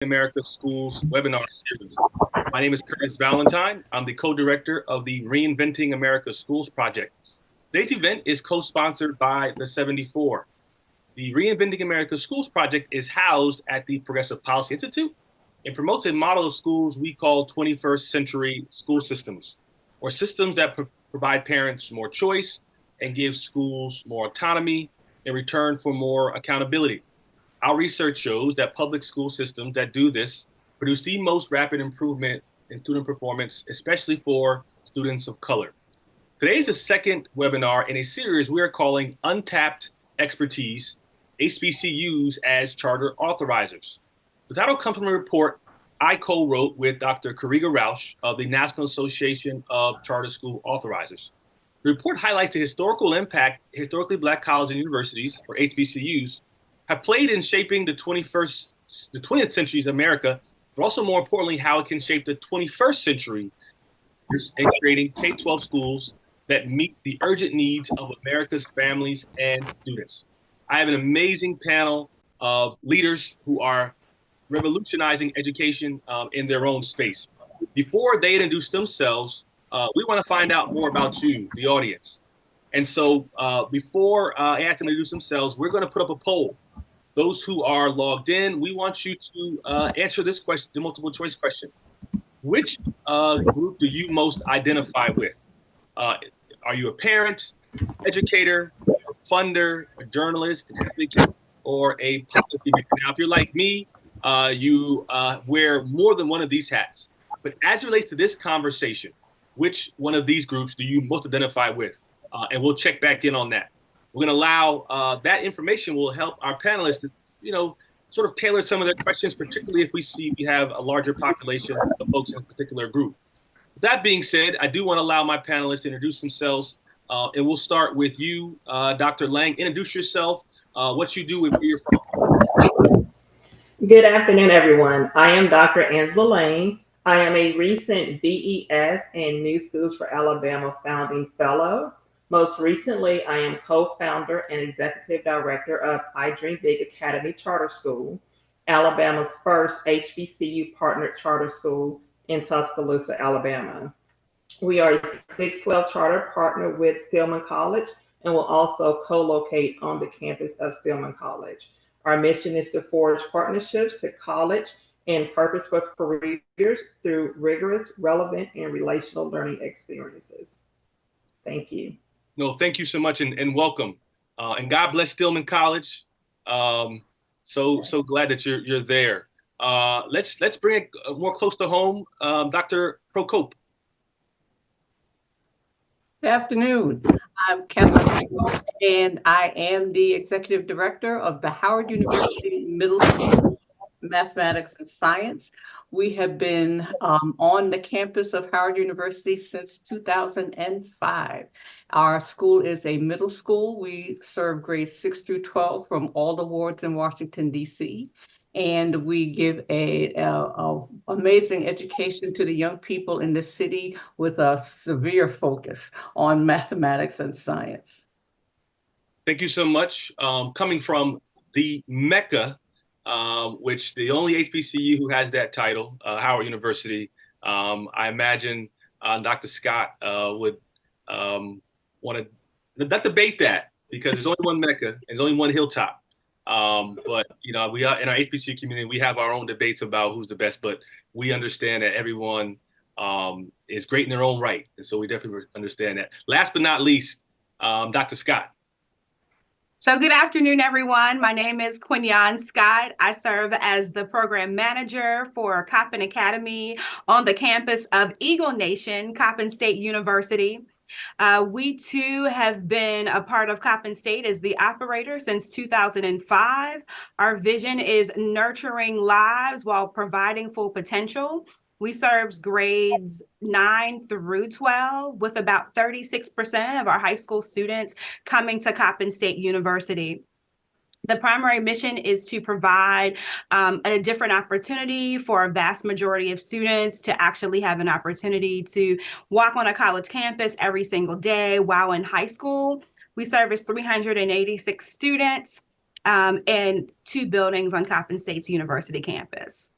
America Schools webinar series. My name is Curtis Valentine. I'm the co-director of the Reinventing America Schools project. Today's event is co-sponsored by the 74. The Reinventing America Schools project is housed at the Progressive Policy Institute and promotes a model of schools we call 21st century school systems, or systems that provide parents more choice and give schools more autonomy in return for more accountability. Our research shows that public school systems that do this produce the most rapid improvement in student performance, especially for students of color. Today is the second webinar in a series we are calling Untapped Expertise, HBCUs as Charter Authorizers. The title comes from a report I co-wrote with Dr. Kariga Rausch of the National Association of Charter School Authorizers. The report highlights the historical impact historically Black colleges and universities, or HBCUs, have played in shaping the 20th century's America, but also more importantly, how it can shape the 21st century in creating K-12 schools that meet the urgent needs of America's families and students. I have an amazing panel of leaders who are revolutionizing education in their own space. Before they introduce themselves, we want to find out more about you, the audience. And so before I ask them to introduce themselves, we're going to put up a poll. Those who are logged in, we want you to answer this question, the multiple choice question. Which group do you most identify with? Are you a parent, educator, a funder, a journalist, an advocate, or a policy maker? Now, if you're like me, you wear more than one of these hats. But as it relates to this conversation, which one of these groups do you most identify with? And we'll check back in on that. We're going to allow that information will help our panelists to, sort of tailor some of their questions, particularly if we see we have a larger population of folks in a particular group. That being said, I do want to allow my panelists to introduce themselves, and we'll start with you, Dr. Lang. Introduce yourself, what you do, and where you're from. Good afternoon, everyone. I am Dr. Angela Lane. I am a recent BES and New Schools for Alabama founding fellow. Most recently, I am co-founder and executive director of I Dream Big Academy Charter School, Alabama's first HBCU partnered charter school in Tuscaloosa, Alabama. We are a 612 charter partner with Stillman College and will also co-locate on the campus of Stillman College. Our mission is to forge partnerships to college and purposeful careers through rigorous, relevant, and relational learning experiences. Thank you. No, thank you so much, and welcome. And God bless Stillman College. So glad that you're there. Let's bring it more close to home, Dr. Procope. Good afternoon. I'm Kathleen, and I am the Executive Director of the Howard University Middle School Mathematics and Science. We have been on the campus of Howard University since 2005. Our school is a middle school. We serve grades 6 through 12 from all the wards in Washington, D.C., and we give a amazing education to the young people in the city with a severe focus on mathematics and science. Thank you so much. Coming from the Mecca, which the only HBCU who has that title, Howard University, I imagine Dr. Scott would want to not debate that because there's only one Mecca and there's only one hilltop. But we are in our HBCU community, we have our own debates about who's the best, but we understand that everyone is great in their own right. And so we definitely understand that. Last but not least, Dr. Scott. So good afternoon, everyone. My name is Quinyon Scott. I serve as the program manager for Coppin Academy on the campus of Eagle Nation, Coppin State University. We too have been a part of Coppin State as the operator since 2005. Our vision is nurturing lives while providing full potential. We serve grades 9 through 12 with about 36% of our high school students coming to Coppin State University. The primary mission is to provide a different opportunity for a vast majority of students to actually have an opportunity to walk on a college campus every single day while in high school. We service 386 students in 2 buildings on Coppin State's University campus.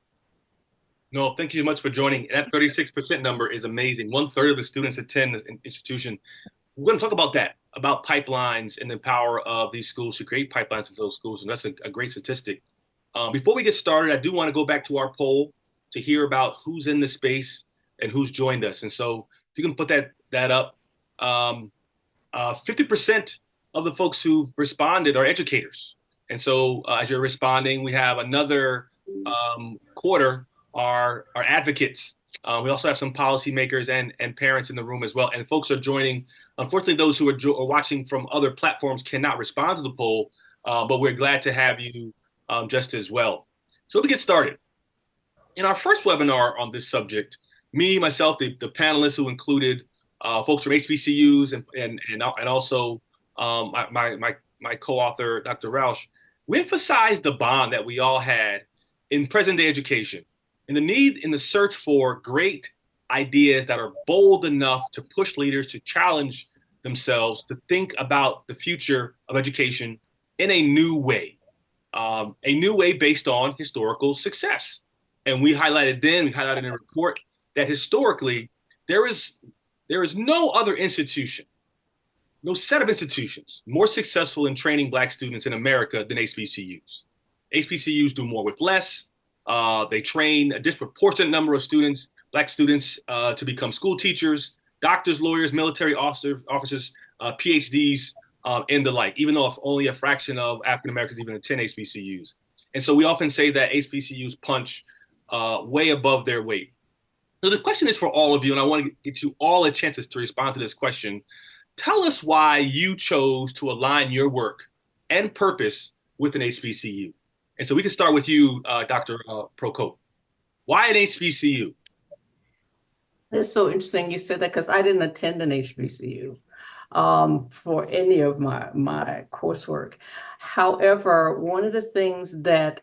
No, thank you so much for joining. That 36% number is amazing. One third of the students attend an institution. We're going to talk about that, about pipelines and the power of these schools to create pipelines in those schools. And that's a great statistic. Before we get started, I do want to go back to our poll to hear about who's in the space and who's joined us. And so if you can put that up, 50% of the folks who responded are educators. And so as you're responding, we have another quarter are advocates. We also have some policymakers and parents in the room as well. And folks are joining. Unfortunately, those who are watching from other platforms cannot respond to the poll, but we're glad to have you just as well. So let me get started. In our first webinar on this subject, myself, the panelists who included folks from HBCUs and also my co-author, Dr. Roush, we emphasized the bond that we all had in present-day education and the need in the search for great ideas that are bold enough to push leaders to challenge themselves to think about the future of education in a new way based on historical success. And we highlighted in a report that historically there is no other institution, no set of institutions more successful in training Black students in America than HBCUs. HBCUs do more with less. They train a disproportionate number of students, Black students, to become school teachers, doctors, lawyers, military officers, PhDs, and the like, even though if only a fraction of African Americans even attend HBCUs. And so we often say that HBCUs punch way above their weight. So the question is for all of you, and I want to get you all a chance to respond to this question. Tell us why you chose to align your work and purpose with an HBCU. And so we can start with you, Dr. Procope. Why an HBCU? It's so interesting you said that because I didn't attend an HBCU for any of my coursework. However, one of the things that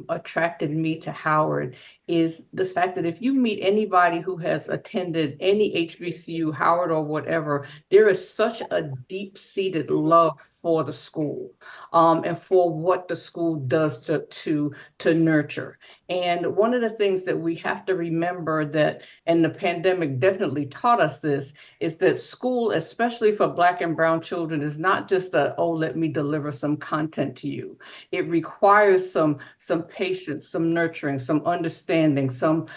attracted me to Howard is the fact that if you meet anybody who has attended any HBCU, Howard or whatever, there is such a deep-seated love for the school and for what the school does to nurture. And one of the things that we have to remember that, and the pandemic definitely taught us this, is that school, especially for Black and brown children, is not just let me deliver some content to you. It requires some patience, some nurturing, some understanding, some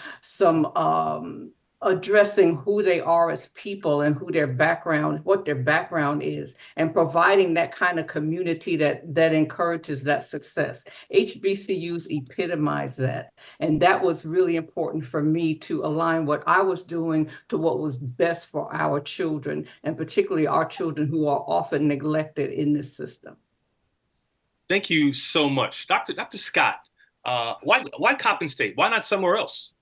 addressing who they are as people and what their background is, and providing that kind of community that encourages that success. HBCUs epitomize that. And that was really important for me to align what I was doing to what was best for our children, and particularly our children who are often neglected in this system. Thank you so much. Dr. Scott, why Coppin State? Why not somewhere else?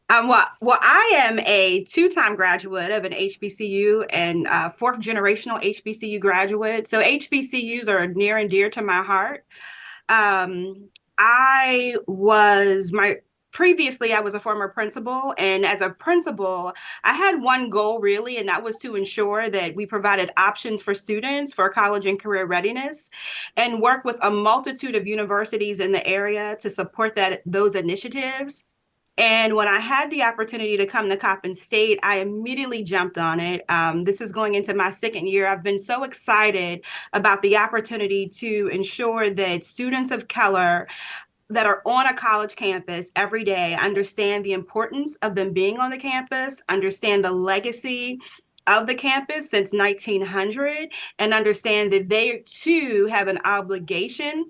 Well, I am a two-time graduate of an HBCU and fourth generational HBCU graduate. So HBCUs are near and dear to my heart. Previously, I was a former principal, and as a principal, I had one goal really, and that was to ensure that we provided options for students for college and career readiness, and work with a multitude of universities in the area to support those initiatives. And when I had the opportunity to come to Coppin State, I immediately jumped on it. This is going into my second year. I've been so excited about the opportunity to ensure that students of color that are on a college campus every day understand the importance of them being on the campus, understand the legacy of the campus since 1900, and understand that they too have an obligation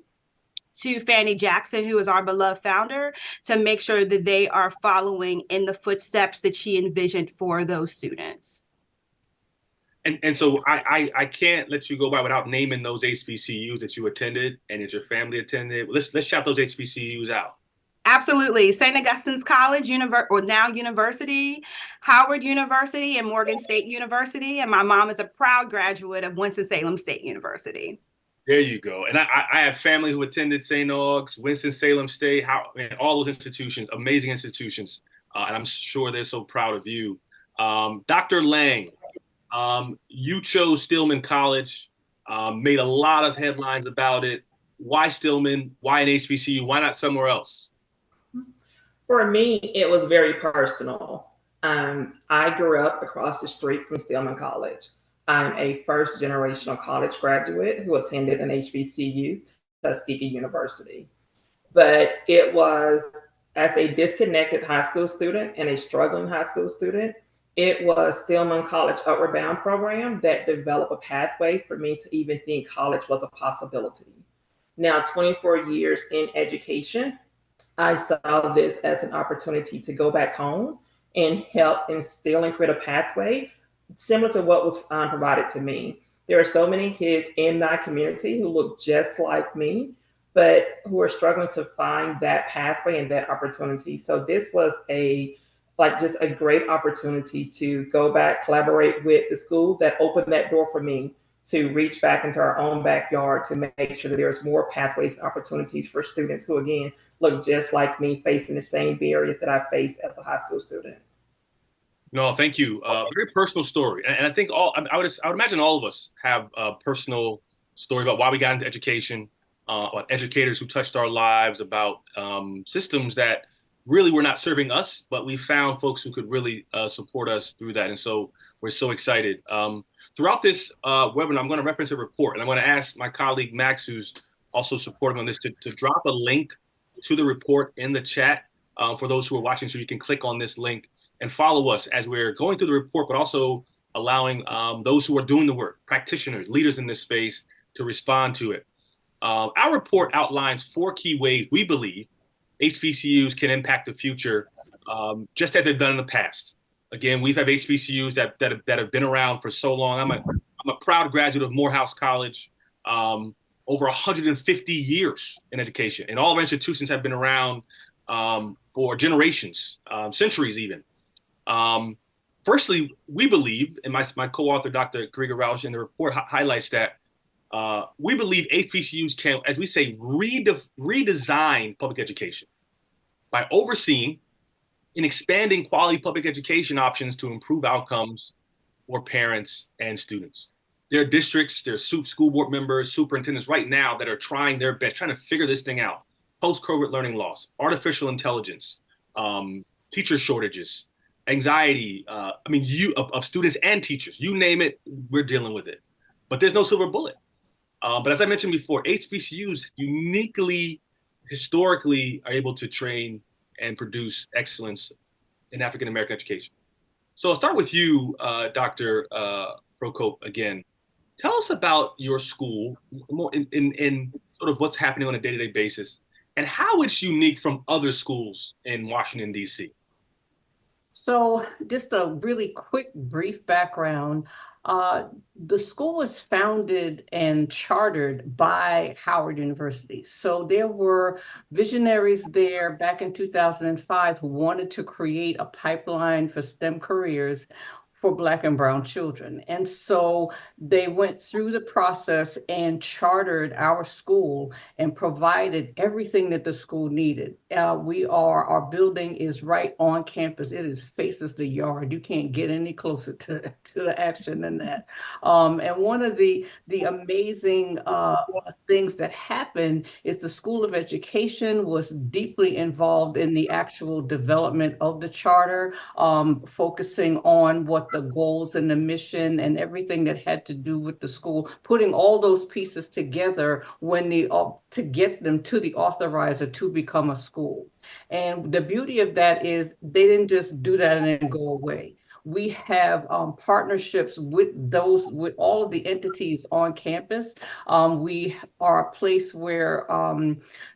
to Fannie Jackson, who is our beloved founder, to make sure that they are following in the footsteps that she envisioned for those students. And so I can't let you go by without naming those HBCUs that you attended and that your family attended. Let's shout those HBCUs out. Absolutely. St. Augustine's College, or now University, Howard University, and Morgan State University. And my mom is a proud graduate of Winston-Salem State University. There you go. And I have family who attended St. Aug's, Winston-Salem State, all those institutions, amazing institutions. And I'm sure they're so proud of you. Dr. Lang, you chose Stillman College, made a lot of headlines about it. Why Stillman? Why an HBCU? Why not somewhere else? For me, it was very personal. I grew up across the street from Stillman College. I'm a first generational college graduate who attended an HBCU, Tuskegee University. But it was as a disconnected high school student and a struggling high school student, it was Stillman College Upward Bound program that developed a pathway for me to even think college was a possibility. Now, 24 years in education, I saw this as an opportunity to go back home and help instill and create a pathway similar to what was provided to me. There are so many kids in my community who look just like me, but who are struggling to find that pathway and that opportunity. So this was just a great opportunity to go back, collaborate with the school that opened that door for me to reach back into our own backyard to make sure that there's more pathways and opportunities for students who, again, look just like me, facing the same barriers that I faced as a high school student. No, thank you. Very personal story, and I think I would imagine all of us have a personal story about why we got into education, about educators who touched our lives, about systems that really were not serving us, but we found folks who could really support us through that, and so we're so excited. Throughout this webinar, I'm going to reference a report, and I'm going to ask my colleague Max, who's also supporting on this, to drop a link to the report in the chat for those who are watching, so you can click on this link and follow us as we're going through the report, but also allowing those who are doing the work, practitioners, leaders in this space, to respond to it. Our report outlines 4 key ways we believe HBCUs can impact the future, just as they've done in the past. Again, we've had HBCUs that have been around for so long. I'm a proud graduate of Morehouse College, over 150 years in education, and all of our institutions have been around for generations, centuries even. Firstly, we believe, and my co-author, Dr. Griga Rausch, in the report highlights that we believe HBCUs can, as we say, redesign public education by overseeing and expanding quality public education options to improve outcomes for parents and students. There are districts, there are school board members, superintendents right now that are trying their best, trying to figure this thing out. Post-COVID learning loss, artificial intelligence, teacher shortages, anxiety, of students and teachers, you name it, we're dealing with it. But there's no silver bullet. But as I mentioned before, HBCUs uniquely, historically, are able to train and produce excellence in African-American education. So I'll start with you, Dr. Prokop, again. Tell us about your school more in sort of what's happening on a day-to-day basis and how it's unique from other schools in Washington, D.C. So just a really quick, brief background. The school was founded and chartered by Howard University. So there were visionaries there back in 2005 who wanted to create a pipeline for STEM careers for Black and brown children. And so they went through the process and chartered our school and provided everything that the school needed. Our building is right on campus. It faces the yard. You can't get any closer to the action than that. And one of the amazing things that happened is the School of Education was deeply involved in the actual development of the charter, focusing on what the goals and the mission and everything that had to do with the school, putting all those pieces together to get them to the authorizer to become a school. And the beauty of that is they didn't just do that and then go away. We have partnerships with all of the entities on campus. We are a place where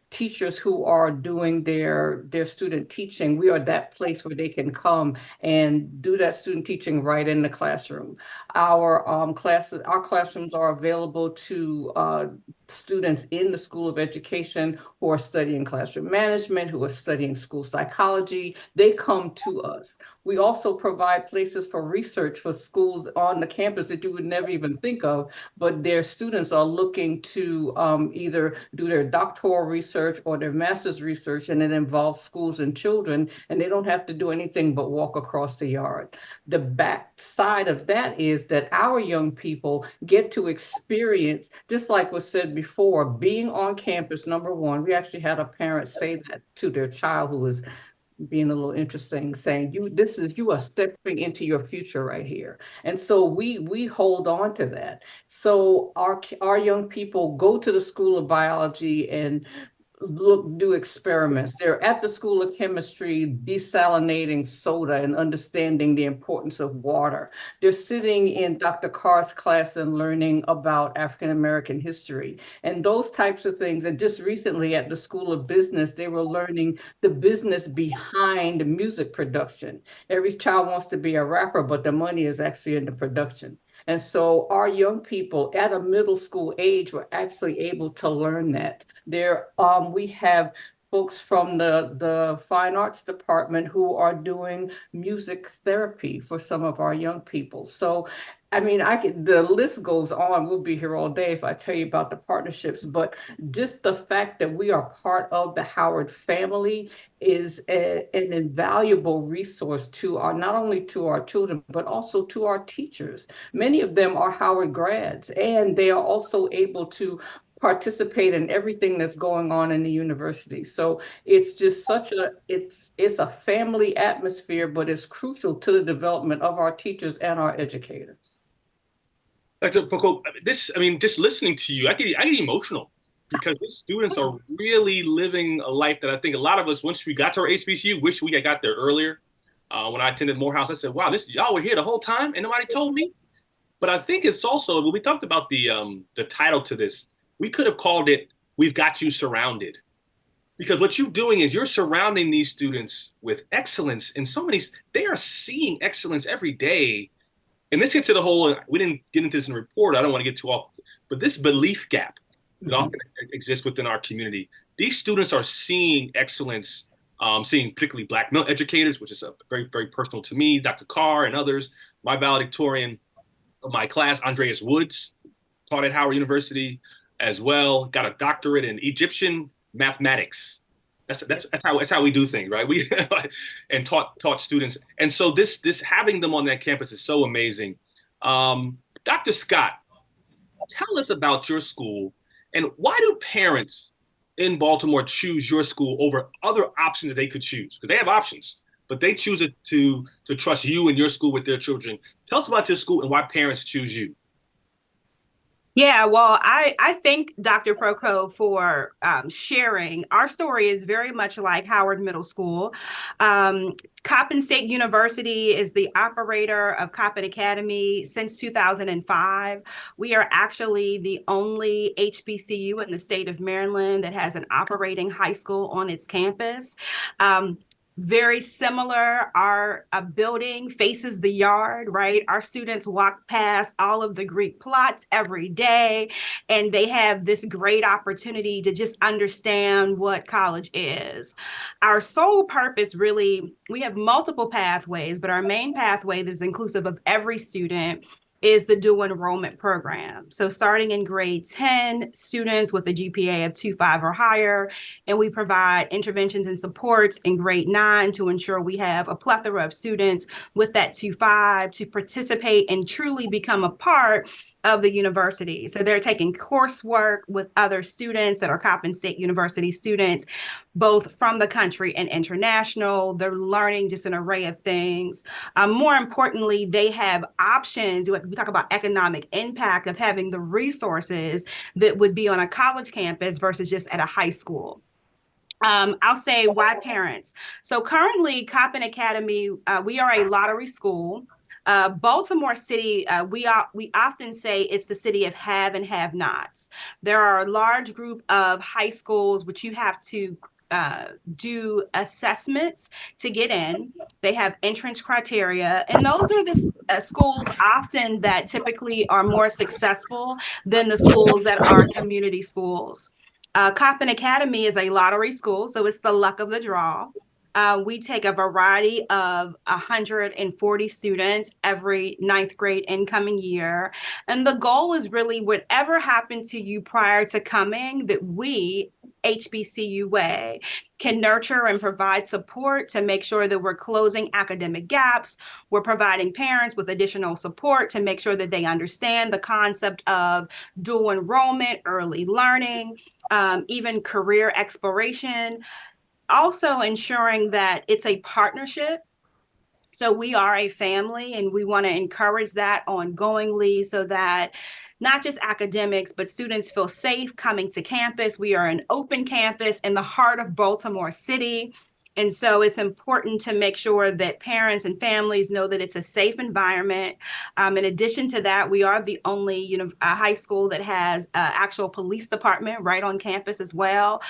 teachers who are doing their student teaching, we are that place where they can come and do that student teaching right in the classroom. Our classrooms are available to students in the School of Education who are studying classroom management, who are studying school psychology. They come to us. We also provide places for research for schools on the campus that you would never even think of, but their students are looking to either do their doctoral research or their master's research, and it involves schools and children, and they don't have to do anything but walk across the yard. The back side of that is that our young people get to experience, just like was said before, being on campus. Number one, we actually had a parent say that to their child who was being a little interesting, saying you are stepping into your future right here. And so we hold on to that. So our young people go to the School of Biology and do experiments. They're at the School of Chemistry desalinating soda and understanding the importance of water. They're sitting in Dr. Carr's class and learning about African American history and those types of things. And just recently at the School of Business, they were learning the business behind music production. Every child wants to be a rapper, but the money is actually in the production. And so our young people at a middle school age were actually able to learn that. We have folks from the fine arts department who are doing music therapy for some of our young people. So, I mean, the list goes on. We'll be here all day if I tell you about the partnerships, but just the fact that we are part of the Howard family is an invaluable resource to not only to our children, but also to our teachers. Many of them are Howard grads, and they are also able to participate in everything that's going on in the university. So it's just it's a family atmosphere, but it's crucial to the development of our teachers and our educators. Dr. Poco, just listening to you, I get emotional because these students are really living a life that I think a lot of us, once we got to our HBCU, wish we had got there earlier. When I attended Morehouse, I said, wow, y'all were here the whole time and nobody told me. But I think it's also, when we talked about the title to this, we could have called it, We've Got You Surrounded. Because what you're doing is you're surrounding these students with excellence in so many, they are seeing excellence every day. And this gets to the whole, we didn't get into this in the report, I don't want to get too off, but this belief gap that often exists within our community. These students are seeing excellence, seeing particularly Black male educators, which is very, very personal to me, Dr. Carr and others. My valedictorian of my class, Andreas Woods, taught at Howard University as well, got a doctorate in Egyptian mathematics. That's how we do things, right? We and taught students. And so this having them on that campus is so amazing. Dr. Scott, tell us about your school and why do parents in Baltimore choose your school over other options that they could choose? Because they have options, but they choose to trust you and your school with their children. Tell us about your school and why parents choose you. Yeah, well, I thank Dr. Proco for sharing. Our story is very much like Howard Middle School. Coppin State University is the operator of Coppin Academy since 2005. We are actually the only HBCU in the state of Maryland that has an operating high school on its campus. Very similar. Our building faces the yard, right? Our students walk past all of the Greek plots every day, and they have this great opportunity to just understand what college is. Our sole purpose, really, we have multiple pathways, but our main pathway that's inclusive of every student is the dual enrollment program. So starting in grade 10, students with a GPA of 2.5 or higher, and we provide interventions and supports in grade 9 to ensure we have a plethora of students with that 2.5 to participate and truly become a part of the university. So they're taking coursework with other students that are Coppin State University students, both from the country and international. They're learning just an array of things. More importantly, they have options. We talk about economic impact of having the resources that would be on a college campus versus just at a high school. I'll say why parents. So currently, Coppin Academy, we are a lottery school. Baltimore City, we often say it's the city of have and have nots. There are a large group of high schools which you have to do assessments to get in. They have entrance criteria, and those are the schools often that typically are more successful than the schools that are community schools. Coppin Academy is a lottery school, so it's the luck of the draw. We take a variety of 140 students every ninth grade incoming year. And the goal is really whatever happened to you prior to coming, that we, HBCUA, can nurture and provide support to make sure that we're closing academic gaps. We're providing parents with additional support to make sure that they understand the concept of dual enrollment, early learning, even career exploration. also ensuring that it's a partnership. So we are a family, and we want to encourage that ongoingly so that not just academics, but students feel safe coming to campus. We are an open campus in the heart of Baltimore City. And so it's important to make sure that parents and families know that it's a safe environment. In addition to that, we are the only high school that has an actual police department right on campus as well.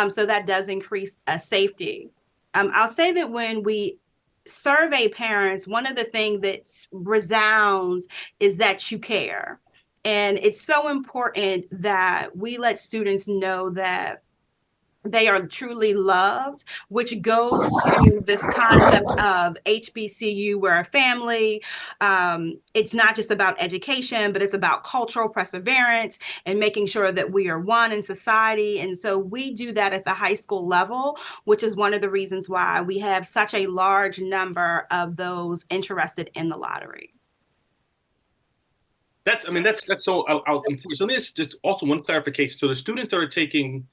So that does increase safety. I'll say that when we survey parents, one of the things that resounds is that you care. And it's so important that we let students know that they are truly loved, which goes to this concept of HBCU, we're a family. It's not just about education, but it's about cultural perseverance and making sure that we are one in society. And so we do that at the high school level, which is one of the reasons why we have such a large number of those interested in the lottery. That's so important. So this just also one clarification. So the students that are taking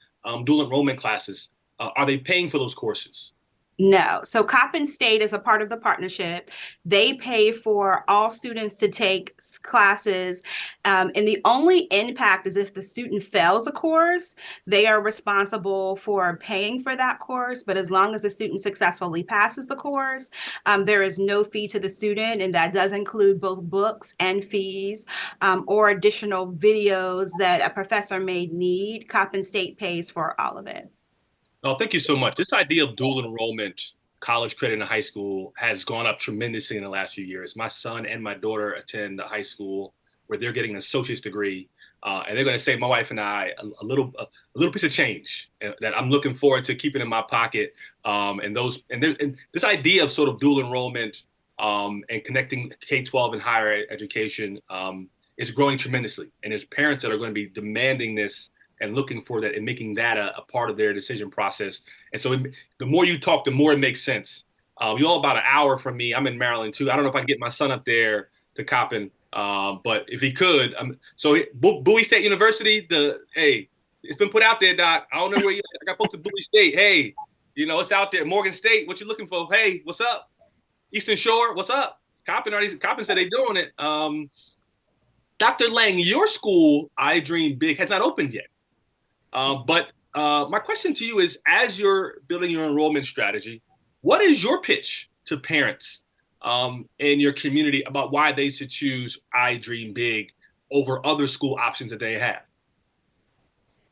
dual enrollment classes, are they paying for those courses? No. So Coppin State is a part of the partnership. They pay for all students to take classes. And the only impact is if the student fails a course, they are responsible for paying for that course. But as long as the student successfully passes the course, there is no fee to the student. And that does include both books and fees or additional videos that a professor may need. Coppin State pays for all of it. Oh, thank you so much. This idea of dual enrollment, college credit in high school, has gone up tremendously in the last few years. My son and my daughter attend a high school where they're getting an associate's degree, and they're going to save my wife and I a little piece of change that I'm looking forward to keeping in my pocket. And this idea of sort of dual enrollment and connecting K-12 and higher education is growing tremendously. And there's parents that are going to be demanding this and looking for that and making that a part of their decision process. And so the more you talk, the more it makes sense. You're all about an hour from me. I'm in Maryland too. I don't know if I can get my son up there to Coppin, but if he could. So Bowie State University, it's been put out there, Doc. I don't know where you are. I got folks at Bowie State. Hey, it's out there. Morgan State, what you looking for? Hey, what's up? Eastern Shore, what's up? Coppin said they doing it. Dr. Lang, your school, I Dream Big, has not opened yet. But my question to you is, as you're building your enrollment strategy, what is your pitch to parents in your community about why they should choose I Dream Big over other school options that they have?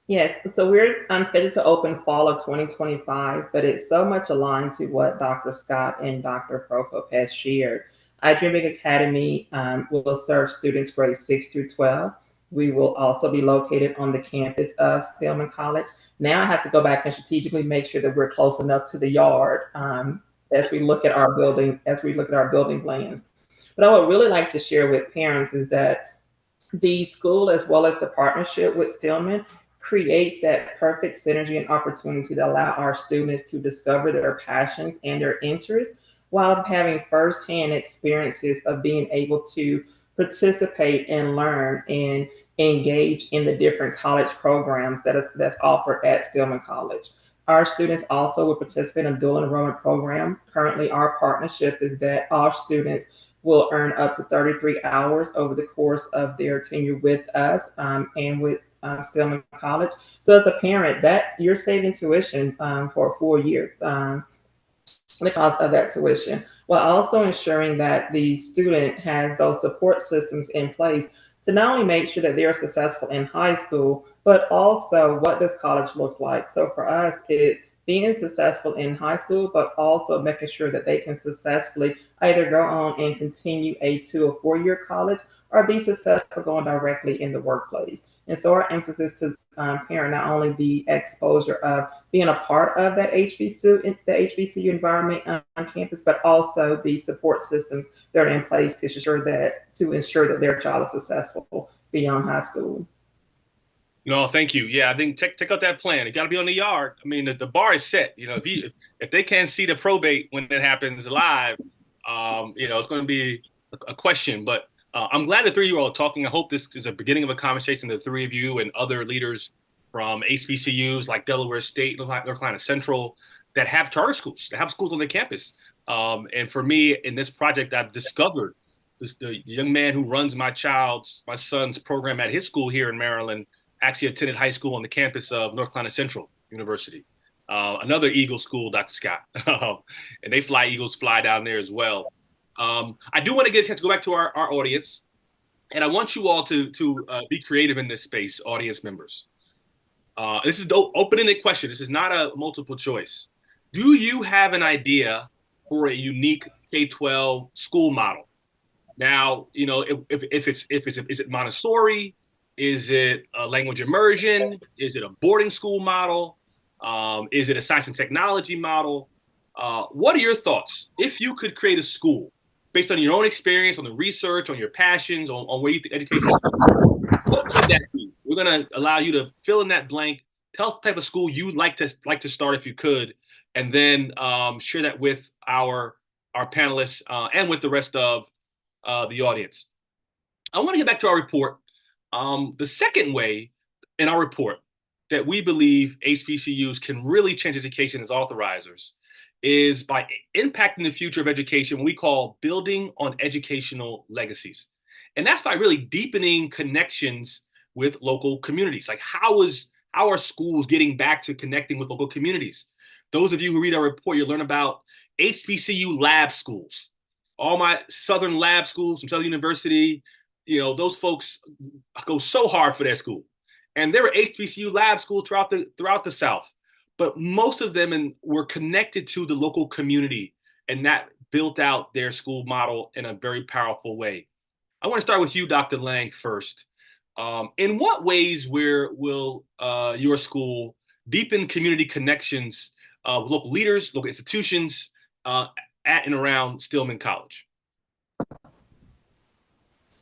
Yes, so we're scheduled to open fall of 2025, but it's so much aligned to what Dr. Scott and Dr. Prokop has shared. I Dream Big Academy will serve students grades 6 through 12. We will also be located on the campus of Stillman College. Now I have to go back and strategically make sure that we're close enough to the yard as we look at our building plans. But I would really like to share with parents is that the school, as well as the partnership with Stillman, creates that perfect synergy and opportunity to allow our students to discover their passions and their interests while having firsthand experiences of being able to participate and learn and engage in the different college programs that's offered at Stillman College. Our students also will participate in a dual enrollment program. Currently, our partnership is that all students will earn up to 33 hours over the course of their tenure with us and with Stillman College. So as a parent, you're saving tuition for a full year. The cost of that tuition, while also ensuring that the student has those support systems in place to not only make sure that they're successful in high school, but also what does college look like? So for us, it's being successful in high school, but also making sure that they can successfully either go on and continue a 2 or 4 year college or be successful going directly in the workplace. And so our emphasis to parent not only the exposure of being a part of that HBCU environment on campus, but also the support systems that are in place to ensure that their child is successful beyond high school. No, thank you. Yeah, I think check out that plan. It got to be on the yard. I mean, the bar is set. If they can't see the probate when it happens live, it's going to be a question. But I'm glad the three of you are all talking. I hope this is a beginning of a conversation. The three of you and other leaders from HBCUs like Delaware State, North Carolina Central, that have charter schools, that have schools on their campus. And for me, in this project, I've discovered the young man who runs my son's program at his school here in Maryland actually attended high school on the campus of North Carolina Central University, another Eagle school, Dr. Scott. And Eagles fly down there as well. I do want to get a chance to go back to our audience. And I want you all to be creative in this space, audience members. This is the open-ended question. This is not a multiple choice. Do you have an idea for a unique K-12 school model? Now, you know, is it Montessori? Is it a language immersion? Is it a boarding school model? Is it a science and technology model? What are your thoughts? If you could create a school based on your own experience, on the research, on your passions, on where you think education is, what would that be? We're going to allow you to fill in that blank. Tell us the type of school you'd like to start if you could, and then share that with our panelists and with the rest of the audience. I want to get back to our report. The second way in our report that we believe HBCUs can really change education as authorizers is by impacting the future of education, we call building on educational legacies. And that's by really deepening connections with local communities. Like how are schools getting back to connecting with local communities? Those of you who read our report, you'll learn about HBCU lab schools. All my Southern lab schools from Southern University, you know, those folks go so hard for their school. And there were HBCU lab schools throughout the South. But most of them were connected to the local community, and that built out their school model in a very powerful way. I want to start with you, Dr. Lang, first. In what ways will your school deepen community connections with local leaders, local institutions at and around Stillman College?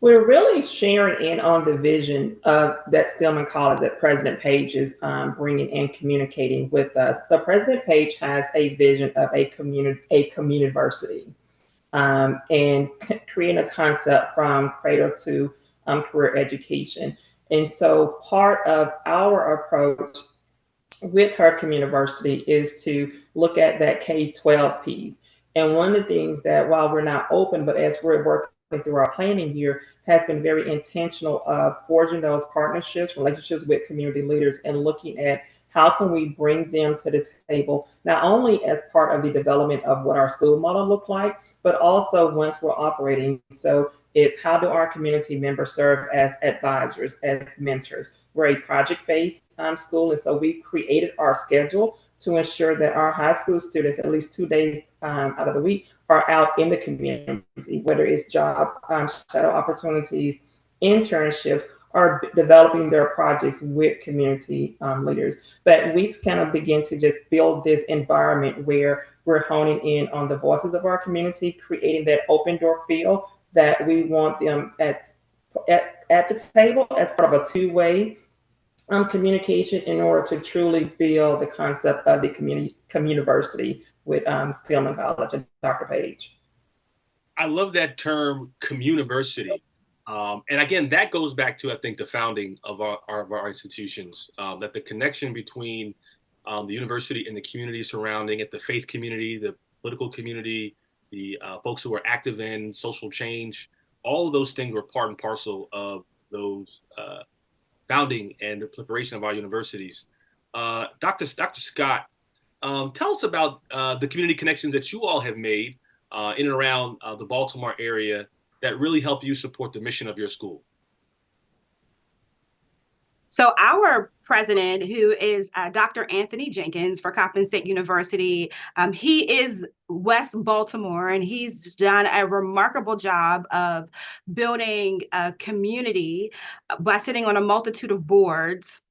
We're really sharing in on the vision of that Stillman College that President Page is bringing and communicating with us. So President Page has a vision of a communiversity and creating a concept from cradle to career education. And so part of our approach with her communiversity is to look at that K-12 piece. And one of the things that while we're not open, but as we're working through our planning year, has been very intentional of forging those partnerships, relationships with community leaders, and looking at how can we bring them to the table, not only as part of the development of what our school model look like, but also once we're operating. So it's how do our community members serve as advisors, as mentors. We're a project-based school, and so we created our schedule to ensure that our high school students, at least 2 days out of the week, are out in the community, whether it's job shadow opportunities, internships, or developing their projects with community leaders. But we've kind of begun to just build this environment where we're honing in on the voices of our community, creating that open door feel that we want them at the table as part of a two-way communication in order to truly build the concept of the communiversity with Stillman College and Dr. Page. I love that term, communiversity. And again, that goes back to, I think, the founding of our institutions, that the connection between the university and the community surrounding it, the faith community, the political community, the folks who are active in social change, all of those things were part and parcel of those founding and the proliferation of our universities. Dr. Scott, tell us about the community connections that you all have made in and around the Baltimore area that really help you support the mission of your school. So our president, who is Dr. Anthony Jenkins for Coppin State University, he is West Baltimore, and he's done a remarkable job of building a community by sitting on a multitude of boards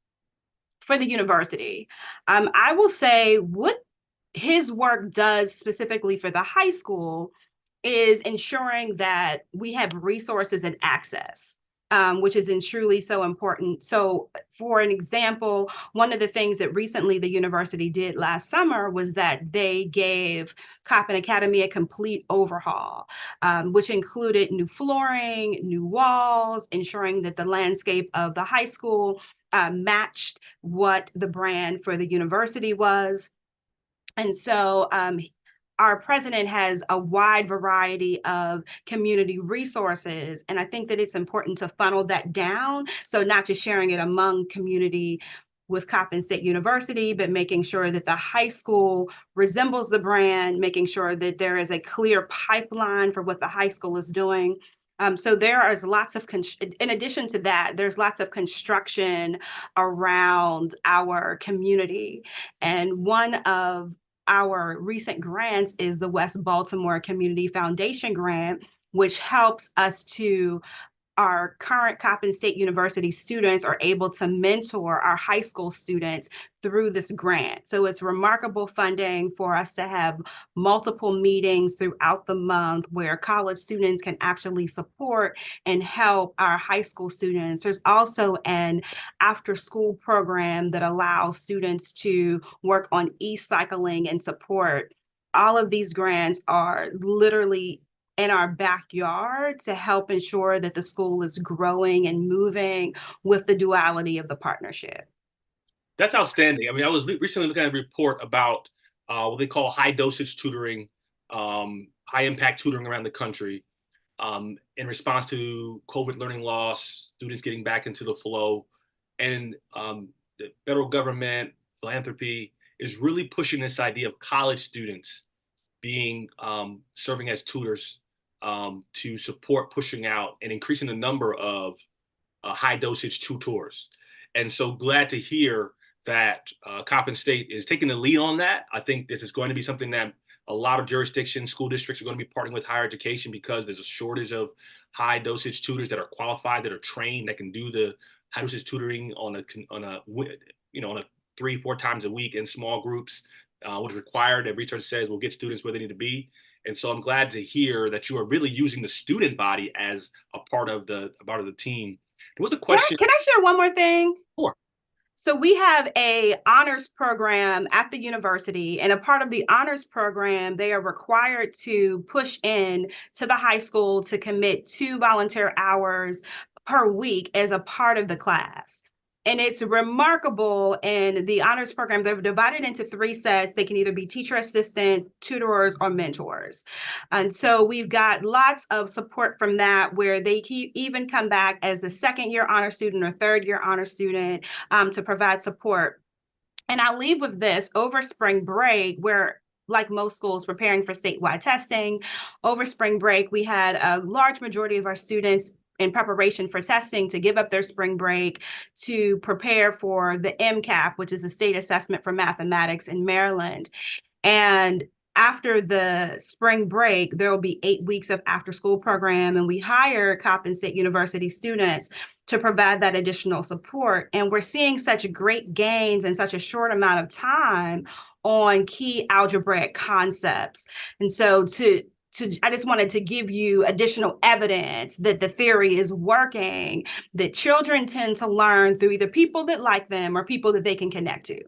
for the university. I will say what his work does specifically for the high school is ensuring that we have resources and access, which is truly so important. So for an example, one of the things that recently the university did last summer was that they gave Coppin Academy a complete overhaul, which included new flooring, new walls, ensuring that the landscape of the high school matched what the brand for the university was. And so our president has a wide variety of community resources. And I think that it's important to funnel that down. So not just sharing it among community with Coppin State University, but making sure that the high school resembles the brand, making sure that there is a clear pipeline for what the high school is doing. So there is lots of, in addition to that, there's lots of construction around our community. And one of our recent grants is the West Baltimore Community Foundation grant, which helps us to our current Coppin State University students are able to mentor our high school students through this grant. So it's remarkable funding for us to have multiple meetings throughout the month where college students can actually support and help our high school students. There's also an after school program that allows students to work on e-cycling and support. All of these grants are literally in our backyard to help ensure that the school is growing and moving with the duality of the partnership. That's outstanding. I mean, I was recently looking at a report about what they call high dosage tutoring, high impact tutoring around the country in response to COVID learning loss, students getting back into the flow. And the federal government, philanthropy is really pushing this idea of college students being serving as tutors to support pushing out and increasing the number of high dosage tutors. And so glad to hear that Coppin State is taking the lead on that. I think this is going to be something that a lot of jurisdictions, school districts are going to be partnering with higher education because there's a shortage of high dosage tutors that are qualified, that are trained, that can do the high dosage tutoring on a 3-4 times a week in small groups. What is required that research says will get students where they need to be. And so I'm glad to hear that you are really using the student body as a part of the team. There was a question. Can I share one more thing? Sure. So we have a honors program at the university, and a part of the honors program, they are required to push in to the high school to commit 2 volunteer hours per week as a part of the class. And it's remarkable in the honors program, they're divided into 3 sets. They can either be teacher assistant, tutors, or mentors. And so we've got lots of support from that, where they even come back as the 2nd year honor student or 3rd year honor student to provide support. And I'll leave with this: over spring break, where like most schools preparing for statewide testing, over spring break, we had a large majority of our students in preparation for testing to give up their spring break to prepare for the MCAP, which is the state assessment for mathematics in Maryland. And after the spring break, there will be 8 weeks of after school program, and we hire Coppin State University students to provide that additional support. And we're seeing such great gains in such a short amount of time on key algebraic concepts. And so I just wanted to give you additional evidence that the theory is working, that children tend to learn through either people that like them or people that they can connect to.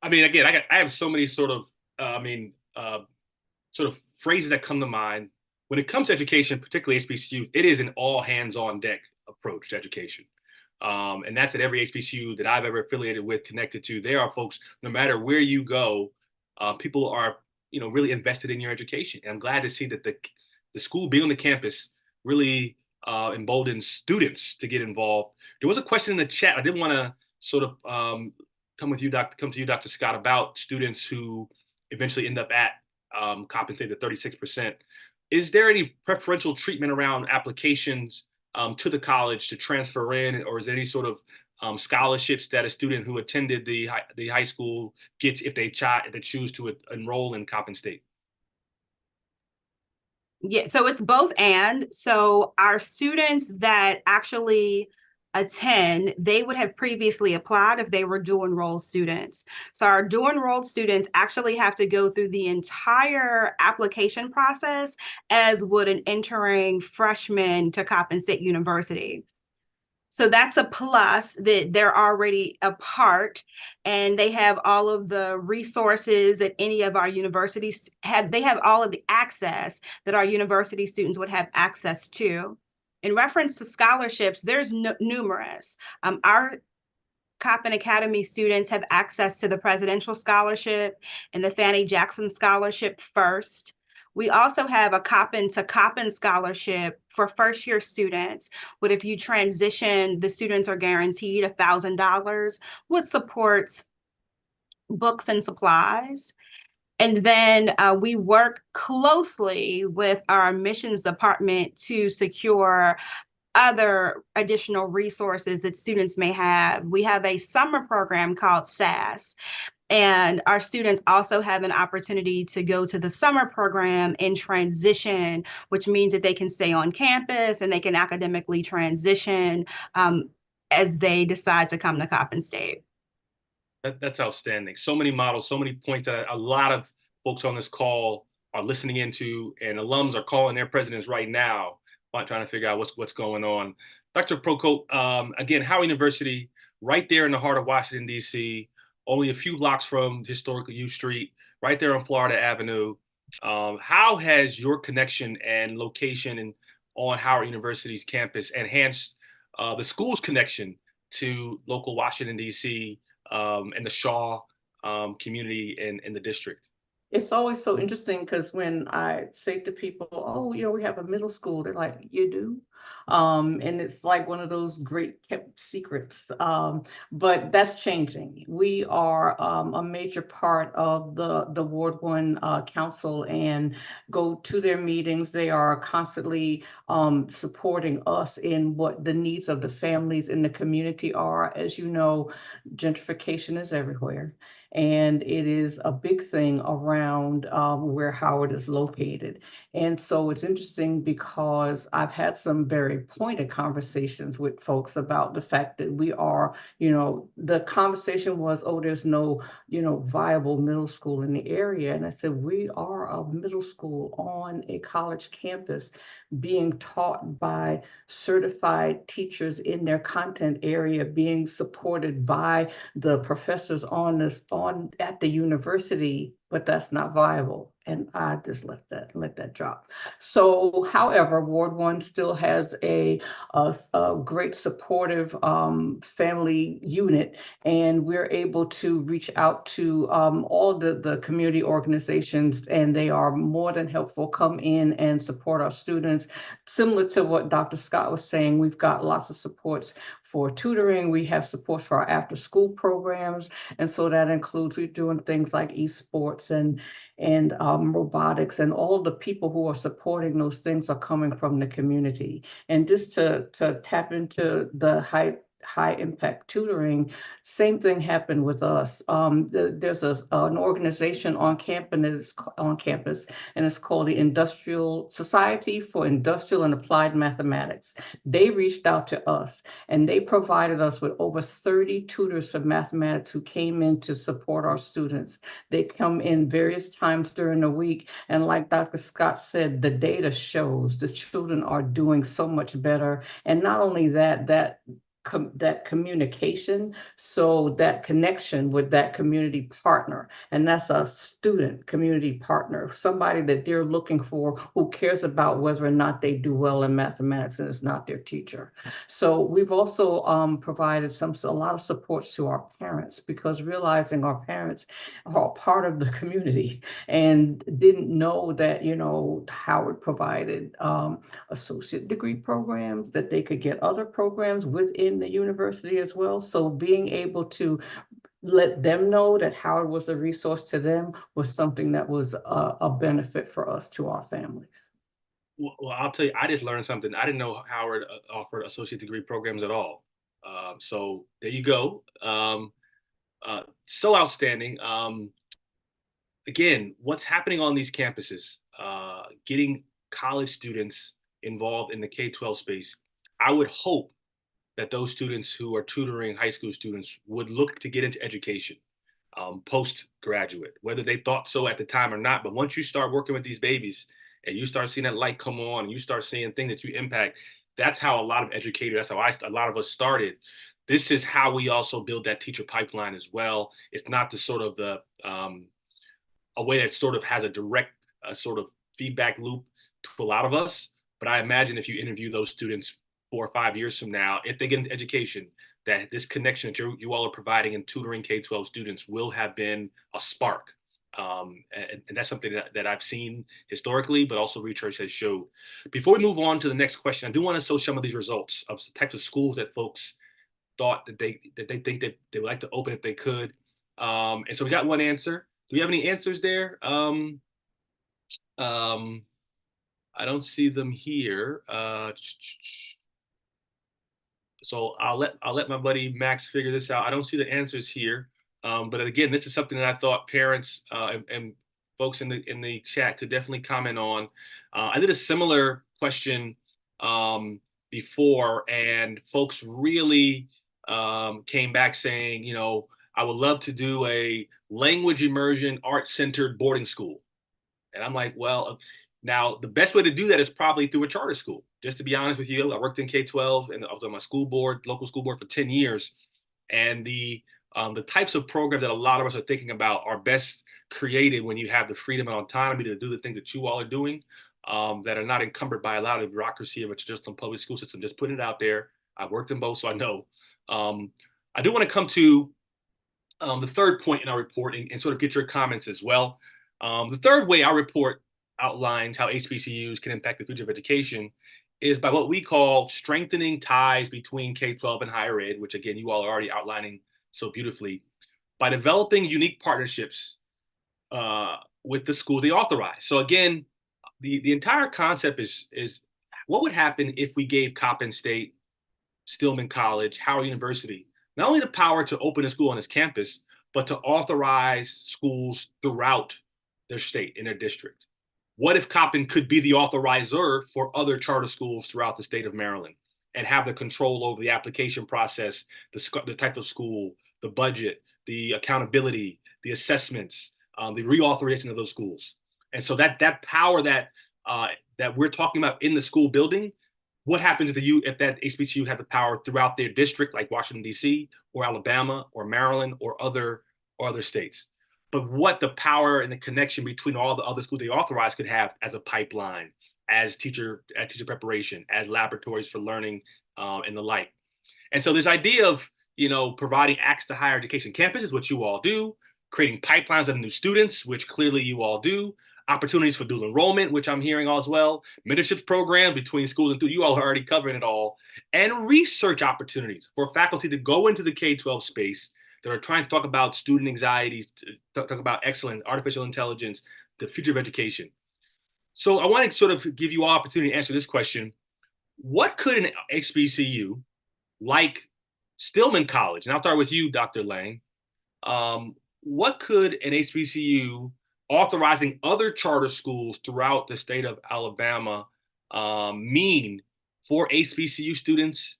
I mean, again, I have so many sort of phrases that come to mind when it comes to education, particularly HBCU. It is an all hands on deck approach to education. And that's at every HBCU that I've ever affiliated with, connected to. There are folks, no matter where you go, people are, really invested in your education. And I'm glad to see that the school being on the campus really emboldens students to get involved. There was a question in the chat. I did want to sort of come to you, Dr. Scott, about students who eventually end up at Coppin State, the 36%. Is there any preferential treatment around applications to the college to transfer in, or is there any sort of scholarships that a student who attended the high school gets if they choose to enroll in Coppin State? Yeah, so it's both and. So our students that actually attend, they would have previously applied if they were dual enrolled students. So our dual enrolled students actually have to go through the entire application process as would an entering freshman to Coppin State University. So that's a plus, that they're already a part, and they have all of the resources that any of our universities have. They have all of the access that our university students would have access to. In reference to scholarships, there's numerous. Our Coppin Academy students have access to the Presidential Scholarship and the Fannie Jackson Scholarship first. We also have a Coppin to Coppin scholarship for first-year students, but if you transition, the students are guaranteed $1,000, which supports books and supplies. And then we work closely with our admissions department to secure other additional resources that students may have. We have a summer program called SAS, and our students also have an opportunity to go to the summer program and transition, which means that they can stay on campus and they can academically transition as they decide to come to Coppin State. That's outstanding. So many models, so many points that a lot of folks on this call are listening into, and alums are calling their presidents right now, trying to figure out what's going on. Dr. Procope, again, Howard University, right there in the heart of Washington, D.C., only a few blocks from historic U Street, right there on Florida Avenue. How has your connection and location on Howard University's campus enhanced the school's connection to local Washington, D.C., and the Shaw community in the district? It's always so interesting because when I say to people, oh, we have a middle school, they're like, you do? And it's like one of those great kept secrets. But that's changing. We are a major part of the Ward 1 Council and go to their meetings. They are constantly supporting us in what the needs of the families in the community are. As you know, gentrification is everywhere. And it is a big thing around where Howard is located. And so it's interesting because I've had some very pointed conversations with folks about the fact that we are, the conversation was, oh, there's no, viable middle school in the area. And I said, we are a middle school on a college campus being taught by certified teachers in their content area, being supported by the professors at the university, but that's not viable. And I just let that drop. So, however, Ward 1 still has a great supportive family unit, and we're able to reach out to all the community organizations, and they are more than helpful, come in and support our students. Similar to what Dr. Scott was saying, we've got lots of supports for tutoring. We have support for our after school programs. And so that includes, we're doing things like esports and robotics, and all the people who are supporting those things are coming from the community. And just to tap into the high impact tutoring, same thing happened with us. There's an organization on campus, and it's called the Industrial Society for Industrial and Applied Mathematics. They reached out to us, and they provided us with over 30 tutors for mathematics who came in to support our students. They come in various times during the week, and like Dr. Scott said, the data shows the children are doing so much better. And not only that communication, so that connection with that community partner, and that's a student community partner, somebody that they're looking for who cares about whether or not they do well in mathematics and it's not their teacher. So we've also provided a lot of supports to our parents, because realizing our parents are part of the community and didn't know that, Howard provided associate degree programs, that they could get other programs within the university as well. So being able to let them know that Howard was a resource to them was something that was a benefit for us, to our families. Well, I'll tell you, I just learned something. I didn't know Howard offered associate degree programs at all. So there you go. So outstanding. Again, what's happening on these campuses, getting college students involved in the K-12 space. I would hope that those students who are tutoring high school students would look to get into education post-graduate, whether they thought so at the time or not. But once you start working with these babies and you start seeing that light come on and you start seeing things that you impact, that's how a lot of educators, that's how a lot of us started. This is how we also build that teacher pipeline as well. It's not the sort of a way that sort of has a direct sort of feedback loop to a lot of us. But I imagine if you interview those students 4 or 5 years from now, if they get into education, that this connection that you all are providing in tutoring K-12 students will have been a spark. And that's something that I've seen historically, but also research has showed. Before we move on to the next question, I do want to show some of these results of the types of schools that folks thought that they think that they would like to open if they could. And so we got one answer. Do we have any answers there? I don't see them here. So I'll let my buddy Max figure this out. I don't see the answers here. But again, this is something that I thought parents and folks in the chat could definitely comment on. I did a similar question before, and folks really came back saying, you know, I would love to do a language immersion, art-centered boarding school. And I'm like, well, now the best way to do that is probably through a charter school. Just to be honest with you, I worked in K-12 and I was on my school board, local school board for 10 years. And the types of programs that a lot of us are thinking about are best created when you have the freedom and autonomy to do the things that you all are doing, that are not encumbered by a lot of bureaucracy of a traditional public school system. Just putting it out there. I worked in both, so I know. I do want to come to the third point in our report and sort of get your comments as well. The third way our report outlines how HBCUs can impact the future of education is by what we call strengthening ties between K-12 and higher ed, which again, you all are already outlining so beautifully, by developing unique partnerships with the school they authorize. So again, the entire concept is what would happen if we gave Coppin State, Stillman College, Howard University, not only the power to open a school on its campus, but to authorize schools throughout their state in their district. What if Coppin could be the authorizer for other charter schools throughout the state of Maryland and have the control over the application process, the type of school, the budget, the accountability, the assessments, the reauthorization of those schools? And so that power that we're talking about in the school building, what happens if that HBCU have the power throughout their district, like Washington, D.C., or Alabama, or Maryland, or other states? But what the power and the connection between all the other schools they authorize could have as a pipeline, as teacher preparation, as laboratories for learning, and the like. And so this idea of, you know, providing access to higher education campuses, which you all do, creating pipelines of new students, which clearly you all do, opportunities for dual enrollment, which I'm hearing all as well, mentorships programs between schools and you all are already covering it all, and research opportunities for faculty to go into the K-12 space that are trying to talk about student anxieties, talk about excellence, artificial intelligence, the future of education. So I want to sort of give you all opportunity to answer this question. What could an HBCU like Stillman College, and I'll start with you, Dr. Lang, what could an HBCU authorizing other charter schools throughout the state of Alabama mean for HBCU students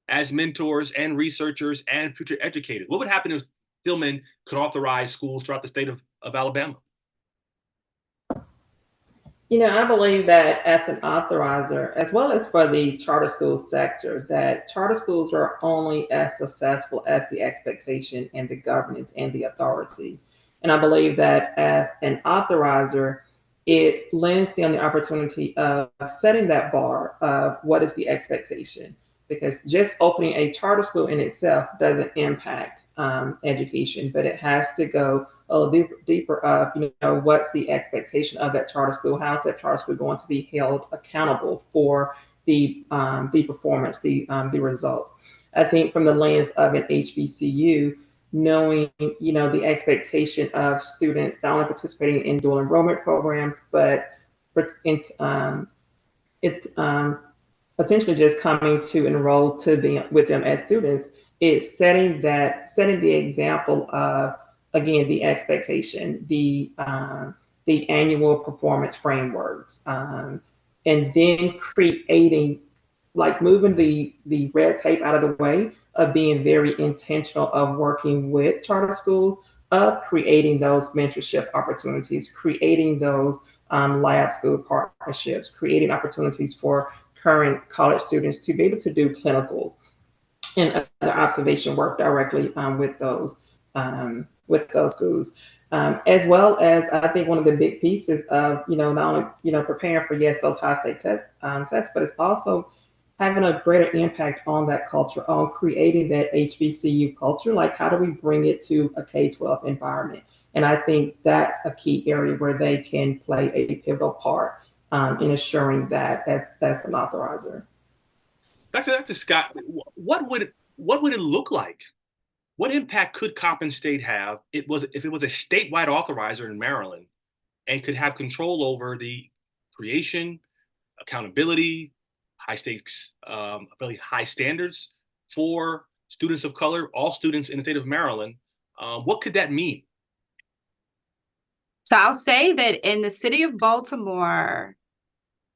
as mentors and researchers and future educators? What would happen if Stillman could authorize schools throughout the state of Alabama? You know, I believe that as an authorizer, as well as for the charter school sector, that charter schools are only as successful as the expectation and the governance and the authority. And I believe that as an authorizer, it lends them the opportunity of setting that bar of what is the expectation. Because just opening a charter school in itself doesn't impact education, but it has to go a little deeper of, you know, what's the expectation of that charter school? How is that charter school going to be held accountable for the performance, the results? I think from the lens of an HBCU, knowing, you know, the expectation of students not only participating in dual enrollment programs, but potentially just coming to enroll with them as students, is setting the example of, again, the expectation, the annual performance frameworks, and then creating, like, moving the red tape out of the way of being very intentional of working with charter schools, of creating those mentorship opportunities, creating those lab school partnerships, creating opportunities for current college students to be able to do clinicals and other observation work directly with those schools. As well as, I think one of the big pieces of, you know, not only, you know, preparing for, yes, those high state tests, but it's also having a greater impact on that culture, on creating that HBCU culture. Like, how do we bring it to a K-12 environment? And I think that's a key area where they can play a pivotal part in assuring that as an authorizer. Dr. Scott, what would it look like? What impact could Coppin State have if it was a statewide authorizer in Maryland and could have control over the creation, accountability, high stakes, really high standards for students of color, all students in the state of Maryland? What could that mean? So I'll say that in the city of Baltimore,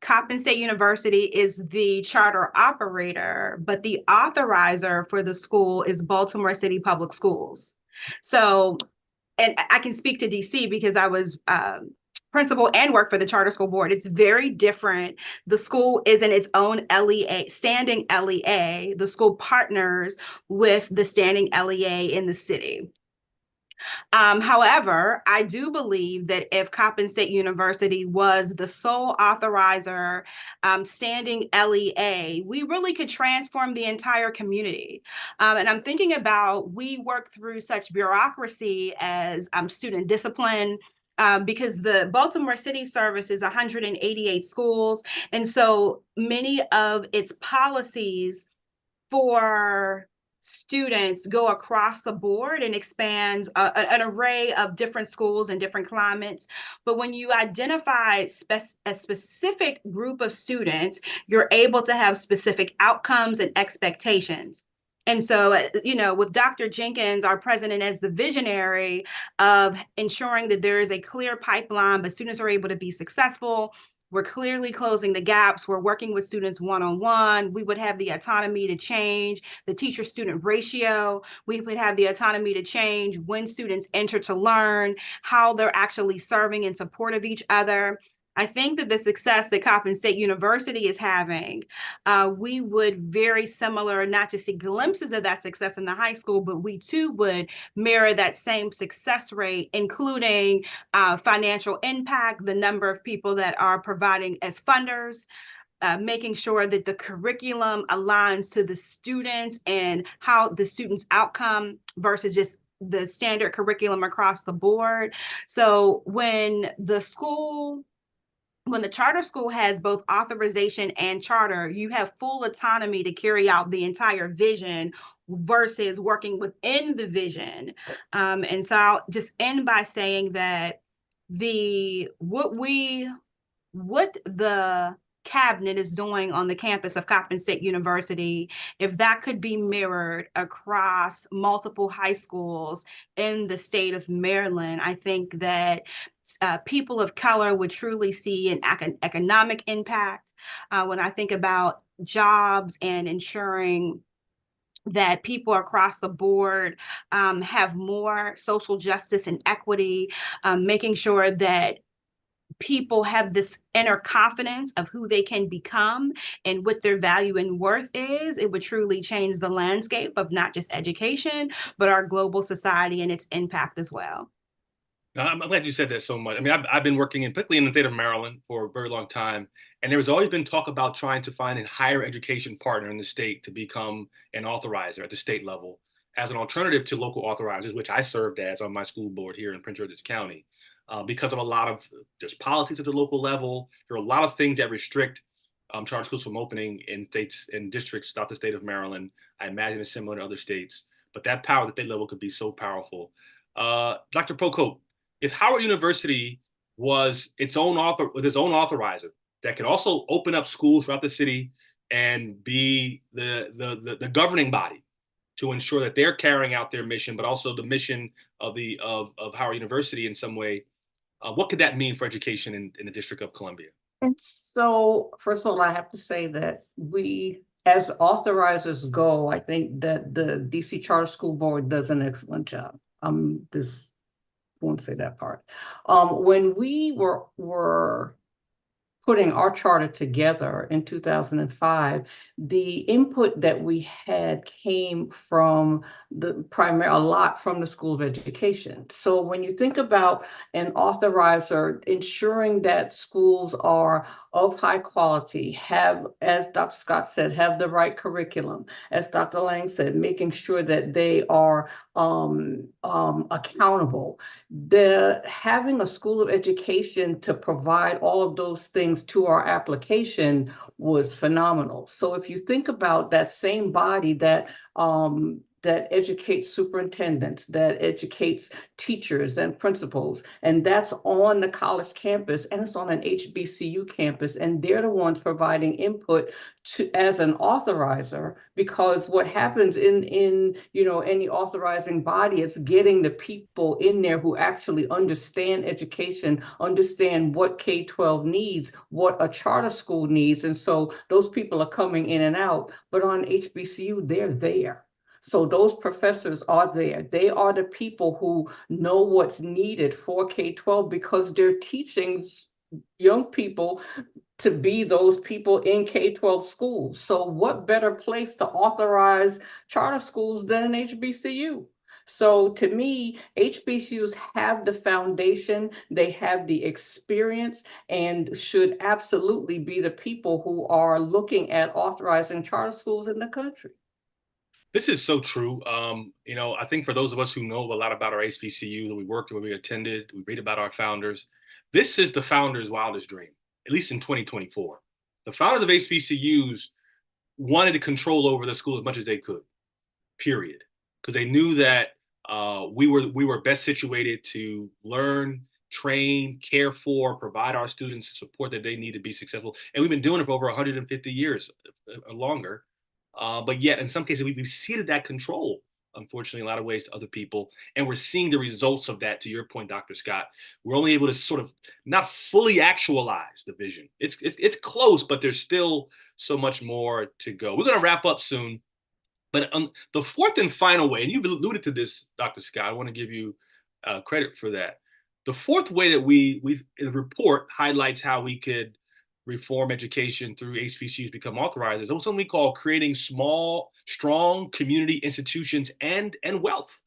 Coppin State University is the charter operator, but the authorizer for the school is Baltimore City Public Schools. So, and I can speak to DC because I was principal and work for the charter school board. It's very different. The school is in its own LEA, standing LEA. The school partners with the standing LEA in the city. However, I do believe that if Coppin State University was the sole authorizer, standing LEA, we really could transform the entire community. And I'm thinking about, we work through such bureaucracy as student discipline, because the Baltimore City services 188 schools. And so many of its policies for students go across the board and expands an array of different schools and different climates. But when you identify a specific group of students, you're able to have specific outcomes and expectations. And so, with Dr. Jenkins, our president, as the visionary of ensuring that there is a clear pipeline, but students are able to be successful. We're clearly closing the gaps. We're working with students one-on-one. We would have the autonomy to change the teacher-student ratio. We would have the autonomy to change when students enter to learn, how they're actually serving in support of each other. I think that the success that Coppin State University is having, we would very similar, not just see glimpses of that success in the high school, but we too would mirror that same success rate, including financial impact, the number of people that are providing as funders, making sure that the curriculum aligns to the students and how the students' outcome versus just the standard curriculum across the board. So when the charter school has both authorization and charter, you have full autonomy to carry out the entire vision versus working within the vision. And so I'll just end by saying that what the cabinet is doing on the campus of Coppin State University, if that could be mirrored across multiple high schools in the state of Maryland, I think that people of color would truly see an economic impact. When I think about jobs and ensuring that people across the board have more social justice and equity, making sure that people have this inner confidence of who they can become and what their value and worth is, it would truly change the landscape of not just education, but our global society and its impact as well. I'm glad you said that so much. I mean, I've been working particularly in the state of Maryland for a very long time, and there's always been talk about trying to find a higher education partner in the state to become an authorizer at the state level as an alternative to local authorizers, which I served as on my school board here in Prince George's County. Because of a lot of there's politics at the local level, there are a lot of things that restrict charter schools from opening in states and districts throughout the state of Maryland. I imagine it's similar to other states, but that power at the state level could be so powerful. Dr. Procope, if Howard University was its own authorizer that could also open up schools throughout the city and be the governing body to ensure that they're carrying out their mission, but also the mission of Howard University in some way, what could that mean for education in the District of Columbia? And so, first of all, I have to say that we, as authorizers go, I think that the DC Charter School Board does an excellent job. Won't say that part. When we were putting our charter together in 2005, the input that we had came from a lot from the School of Education. So when you think about an authorizer, ensuring that schools are of high quality, have, as Dr. Scott said, have the right curriculum, as Dr. Lang said, making sure that they are accountable. Having a School of Education to provide all of those things to our application was phenomenal. So if you think about that same body that educates superintendents, that educates teachers and principals, and that's on the college campus, and it's on an HBCU campus, and they're the ones providing input as an authorizer, because what happens in any authorizing body, it's getting the people in there who actually understand education, understand what K-12 needs, what a charter school needs, and so those people are coming in and out. But on HBCU, they're there. So those professors are there. They are the people who know what's needed for K-12, because they're teaching young people to be those people in K-12 schools. So what better place to authorize charter schools than an HBCU? So to me, HBCUs have the foundation, they have the experience, and should absolutely be the people who are looking at authorizing charter schools in the country. This is so true. I think for those of us who know a lot about our HBCU that we worked with, we attended, we read about our founders, this is the founders' wildest dream, at least in 2024. The founders of HBCUs wanted to control over the school as much as they could, period, because they knew that we were best situated to learn, train, care for, provide our students the support that they need to be successful. And we've been doing it for over 150 years or longer. But yet, in some cases, we've ceded that control, unfortunately, in a lot of ways to other people. And we're seeing the results of that, to your point, Dr. Scott. We're only able to sort of not fully actualize the vision. It's close, but there's still so much more to go. We're going to wrap up soon. But the fourth and final way, and you've alluded to this, Dr. Scott, I want to give you credit for that. The fourth way that we in the report highlights how we could reform education through HBCUs become authorizers. It was something we call creating small, strong community institutions and wealth.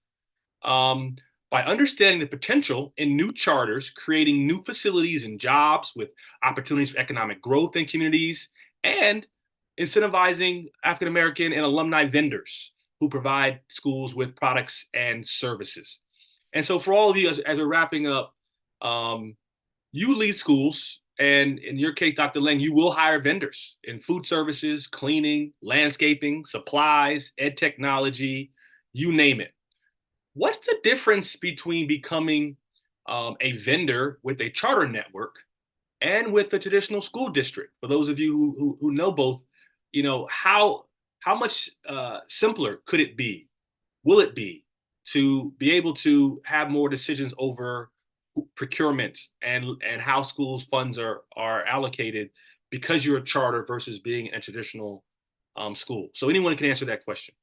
By understanding the potential in new charters, creating new facilities and jobs with opportunities for economic growth in communities, and incentivizing African American and alumni vendors who provide schools with products and services. And so for all of you, as we're wrapping up, you lead schools, and in your case, Dr. Lang, you will hire vendors in food services, cleaning, landscaping, supplies, ed technology, you name it. What's the difference between becoming a vendor with a charter network and with the traditional school district? For those of you who know both, how much simpler could it be? Will it be to be able to have more decisions over procurement and how schools funds are allocated because you're a charter versus being a traditional school? So anyone can answer that question.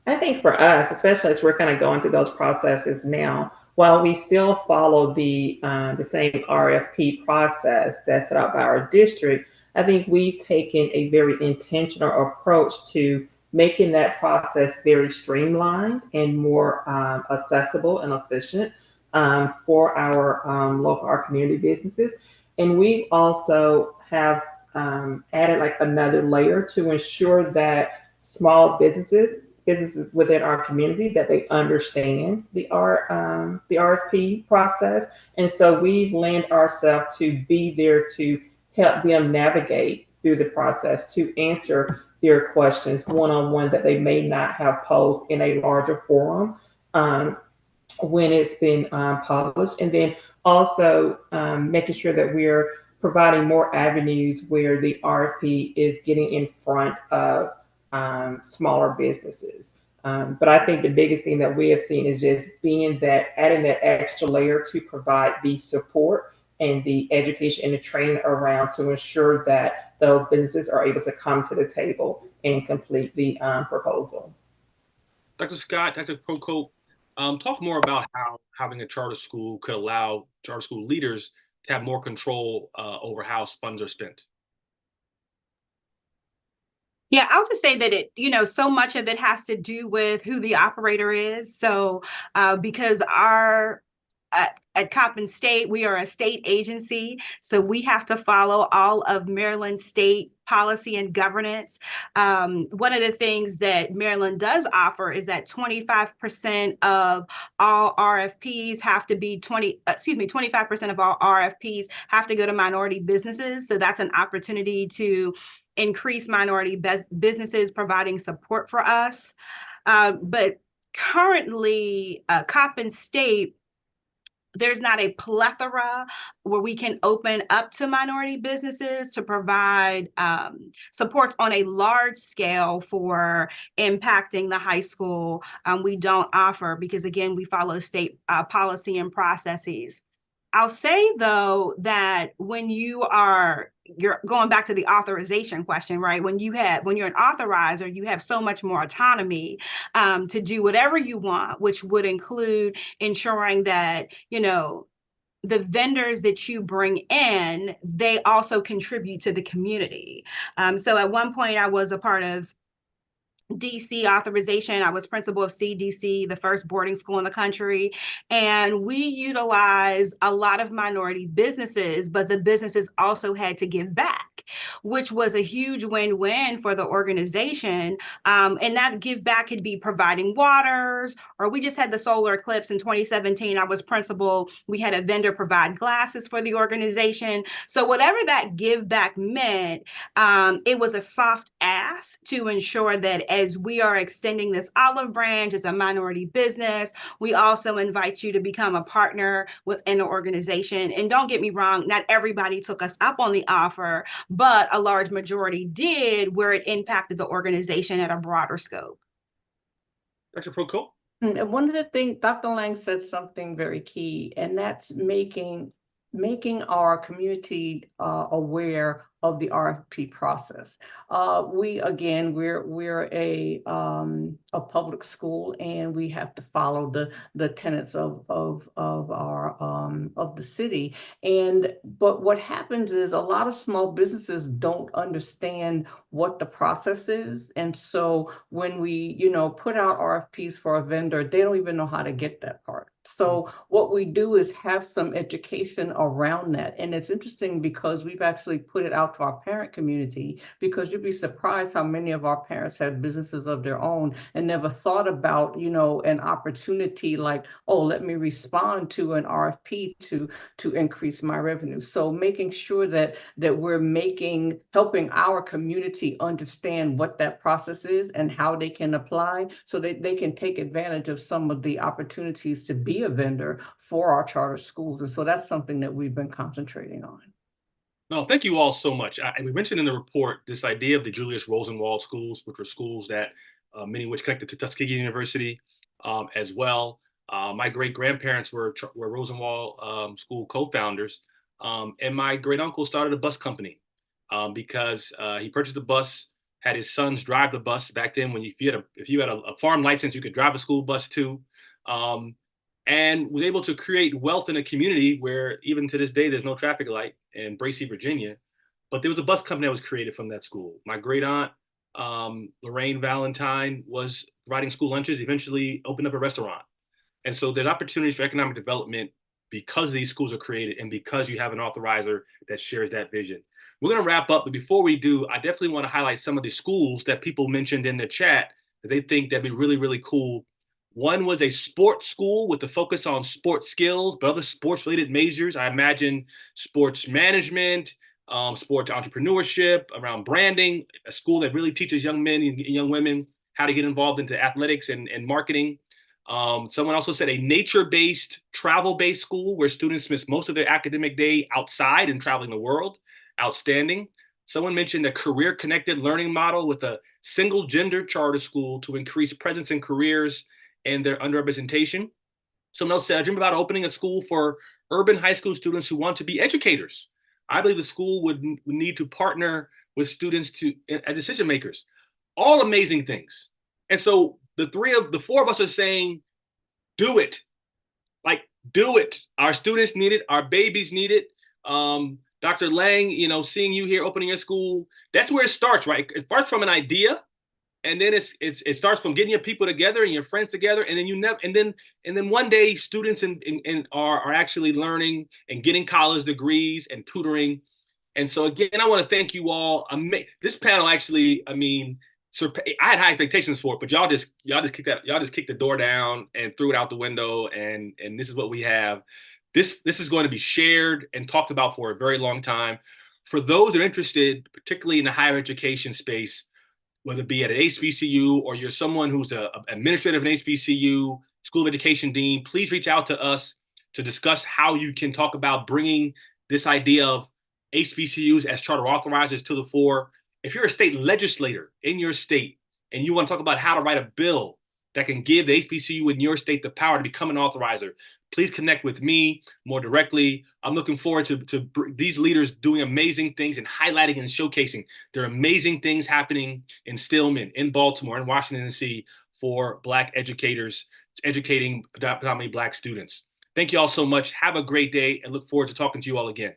I think for us, especially as we're kind of going through those processes now, while we still follow the same RFP process that's set out by our district, I think we've taken a very intentional approach to making that process very streamlined and more accessible and efficient for our community businesses. And we also have added like another layer to ensure that small businesses within our community, that they understand the RFP process. And so we've lent ourselves to be there to help them navigate through the process, to answer their questions one-on-one that they may not have posed in a larger forum when it's been published. And then also making sure that we're providing more avenues where the RFP is getting in front of smaller businesses. But I think the biggest thing that we have seen is just adding that extra layer to provide the support and the education and the training around to ensure that those businesses are able to come to the table and complete the proposal. Dr. Scott, Dr. Procope, Talk more about how having a charter school could allow charter school leaders to have more control over how funds are spent. Yeah, I'll just say that so much of it has to do with who the operator is. So, because at Coppin State, we are a state agency, so we have to follow all of Maryland state policy and governance. One of the things that Maryland does offer is that 25% of all RFPs have to be 25% of all RFPs have to go to minority businesses. So that's an opportunity to increase minority businesses providing support for us. But currently, Coppin State, there's not a plethora where we can open up to minority businesses to provide supports on a large scale for impacting the high school. We don't offer because, again, we follow state policy and processes. I'll say, though, that when you're going back to the authorization question, right? When you're an authorizer, you have so much more autonomy to do whatever you want, which would include ensuring that, the vendors that you bring in, they also contribute to the community. So at one point, I was a part of DC authorization. I was principal of CDC, the first boarding school in the country. And we utilized a lot of minority businesses, but the businesses also had to give back, which was a huge win-win for the organization. And that give back could be providing waters, or we just had the solar eclipse in 2017. I was principal. We had a vendor provide glasses for the organization. So whatever that give back meant, it was a soft ask to ensure that as we are extending this olive branch as a minority business, we also invite you to become a partner within the organization. And don't get me wrong, not everybody took us up on the offer, but a large majority did, where it impacted the organization at a broader scope. Dr. Proco? And one of the things, Dr. Lang said something very key, and that's making our community aware of the RFP process. We're a public school, and we have to follow the tenets of our of the city. But what happens is a lot of small businesses don't understand what the process is, and so when we put out RFPs for a vendor, they don't even know how to get that part. So what we do is have some education around that. And it's interesting because we've actually put it out to our parent community, because you'd be surprised how many of our parents have businesses of their own and never thought about, an opportunity like, oh, let me respond to an RFP to increase my revenue. So making sure that we're helping our community understand what that process is and how they can apply, so that they can take advantage of some of the opportunities to be a vendor for our charter schools. And so that's something that we've been concentrating on. No, thank you all so much. And we mentioned in the report this idea of the Julius Rosenwald schools, which were schools that many of which connected to Tuskegee University as well. My great grandparents were Rosenwald School co-founders, and my great uncle started a bus company because he purchased a bus, had his sons drive the bus. Back then, when if you had a farm license, you could drive a school bus too. And was able to create wealth in a community where even to this day, there's no traffic light in Bracey, Virginia. But there was a bus company that was created from that school. My great aunt, Lorraine Valentine, was providing school lunches, eventually opened up a restaurant. And so there's opportunities for economic development because these schools are created and because you have an authorizer that shares that vision. We're going to wrap up, but before we do, I definitely want to highlight some of the schools that people mentioned in the chat that they think that'd be really, really cool. One was a sports school with a focus on sports skills, but other sports-related majors. I imagine sports management, sports entrepreneurship, around branding, a school that really teaches young men and young women how to get involved into athletics and marketing. Someone also said a nature-based, travel-based school where students spend most of their academic day outside and traveling the world. Outstanding. Someone mentioned a career-connected learning model with a single-gender charter school to increase presence in careers and their underrepresentation. Someone else said, I dream about opening a school for urban high school students who want to be educators. I believe the school would need to partner with students as decision makers. All amazing things. And so the four of us are saying do it. Like, do it. Our students need it. Our babies need it. Dr. Lang, seeing you here opening your school, that's where it starts, right? It starts from an idea, and then it starts from getting your people together and your friends together, and then one day students are actually learning and getting college degrees and tutoring. And so again, I want to thank you all. This panel actually, I had high expectations for it, but y'all just kicked the door down and threw it out the window, and this is what we have. This is going to be shared and talked about for a very long time. For those that are interested, particularly in the higher education space, whether it be at an HBCU or you're someone who's an administrator of an HBCU, School of Education Dean, please reach out to us to discuss how you can talk about bringing this idea of HBCUs as charter authorizers to the fore. If you're a state legislator in your state and you want to talk about how to write a bill that can give the HBCU in your state the power to become an authorizer, please connect with me more directly. I'm looking forward to these leaders doing amazing things and highlighting and showcasing their amazing things happening in Stillman, in Baltimore, in Washington, D.C. for Black educators, educating predominantly Black students. Thank you all so much. Have a great day and look forward to talking to you all again.